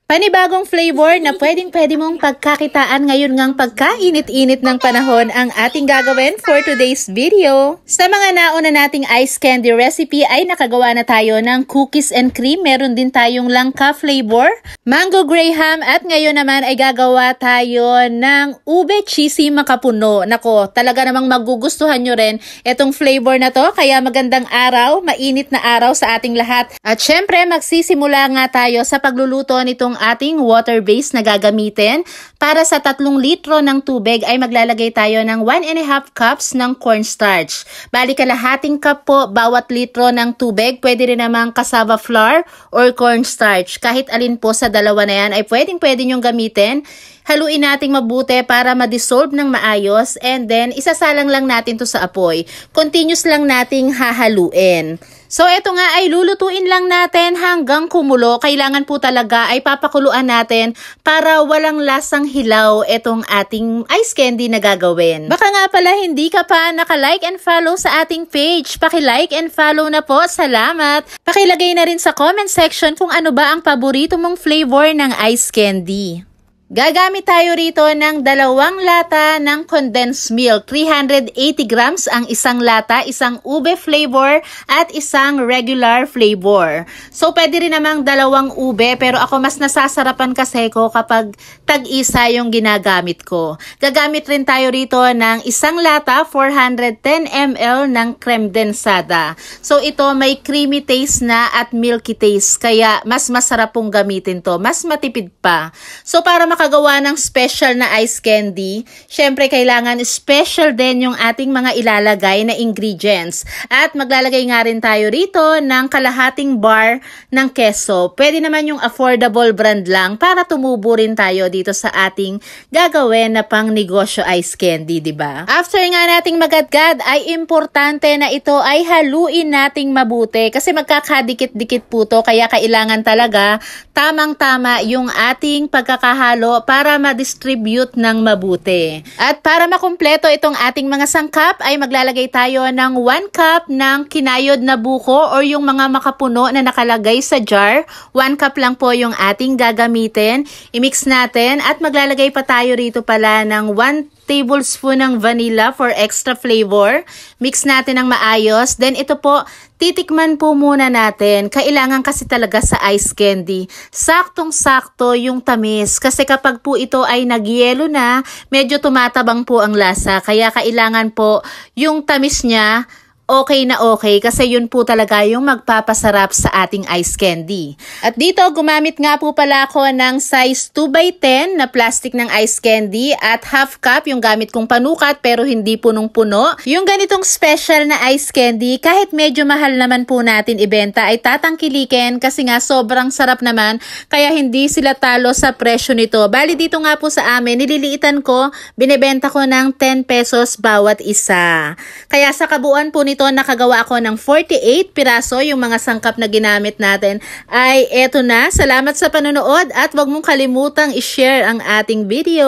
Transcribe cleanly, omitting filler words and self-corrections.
Panibagong flavor na pwedeng-pwede mong pagkakitaan ngayon ngang pagkainit-init ng panahon ang ating gagawin for today's video. Sa mga nauna nating ice candy recipe ay nakagawa na tayo ng cookies and cream. Meron din tayong langka flavor, mango graham, at ngayon naman ay gagawa tayo ng ube cheesy makapuno. Nako, talaga namang magugustuhan nyo rin itong flavor na to. Kaya magandang araw, mainit na araw sa ating lahat. At syempre, magsisimula nga tayo sa pagluluto nitong ating water base na gagamitin. Para sa 3 litro ng tubig ay maglalagay tayo ng 1.5 cups ng cornstarch. Bali kalahating cup po bawat litro ng tubig. Pwede rin namang cassava flour or cornstarch. Kahit alin po sa dalawa na yan ay pwede nyong gamitin. Haluin nating mabuti para ma-dissolve ng maayos, and then isasalang lang natin to sa apoy. Continuous lang nating hahaluin. So ito nga ay lulutuin lang natin hanggang kumulo. Kailangan po talaga ay papakuluan natin para walang lasang hilaw itong ating ice candy na gagawin. Baka nga pala hindi ka pa naka-like and follow sa ating page. Paki-like and follow na po. Salamat! Pakilagay na rin sa comment section kung ano ba ang paborito mong flavor ng ice candy. Gagamit tayo rito ng 2 lata ng condensed milk. 380 grams ang isang lata, isang ube flavor at isang regular flavor. So, pwede rin namang 2 ube, pero ako mas nasasarapan kasi ko kapag tag-isa yung ginagamit ko. Gagamit rin tayo rito ng 1 lata, 410 ml ng creme densada. So, ito may creamy taste na at milky taste, kaya mas masarap pong gamitin to. Mas matipid pa. So, para makagawa ng special na ice candy, syempre kailangan special din yung ating mga ilalagay na ingredients. At maglalagay nga rin tayo rito ng kalahating bar ng keso. Pwede naman yung affordable brand lang para tumubo rin tayo dito sa ating gagawin na pang negosyo ice candy, diba? After nga nating magadgad, ay importante na ito ay haluin nating mabuti kasi magkakadikit-dikit po to, kaya kailangan talaga tamang-tama yung ating pagkakahalo para ma-distribute ng mabuti. At para makumpleto itong ating mga sangkap ay maglalagay tayo ng 1 cup ng kinayod na buko or yung mga makapuno na nakalagay sa jar. 1 cup lang po yung ating gagamitin. I-mix natin at maglalagay pa tayo rito pala ng 1 tablespoon ng vanilla for extra flavor. Mix natin ng maayos. Then ito po, titikman po muna natin. Kailangan kasi talaga sa ice candy, saktong-sakto yung tamis. Kasi kapag po ito ay nagyelo na, medyo tumatabang po ang lasa. Kaya kailangan po yung tamis niya okay na okay, kasi yun po talaga yung magpapasarap sa ating ice candy. At dito, gumamit nga po pala ako ng size 2x10 na plastic ng ice candy at half cup yung gamit kong panukat pero hindi punong-puno. Yung ganitong special na ice candy, kahit medyo mahal naman po natin ibenta, ay tatangkilikin kasi nga sobrang sarap naman, kaya hindi sila talo sa presyo nito. Bali dito nga po sa amin, nililiitan ko, binibenta ko ng 10 pesos bawat isa. Kaya sa kabuuan po nito, nakagawa ako ng 48 piraso. Yung mga sangkap na ginamit natin ay eto na. Salamat sa panonood at wag mong kalimutang i-share ang ating video.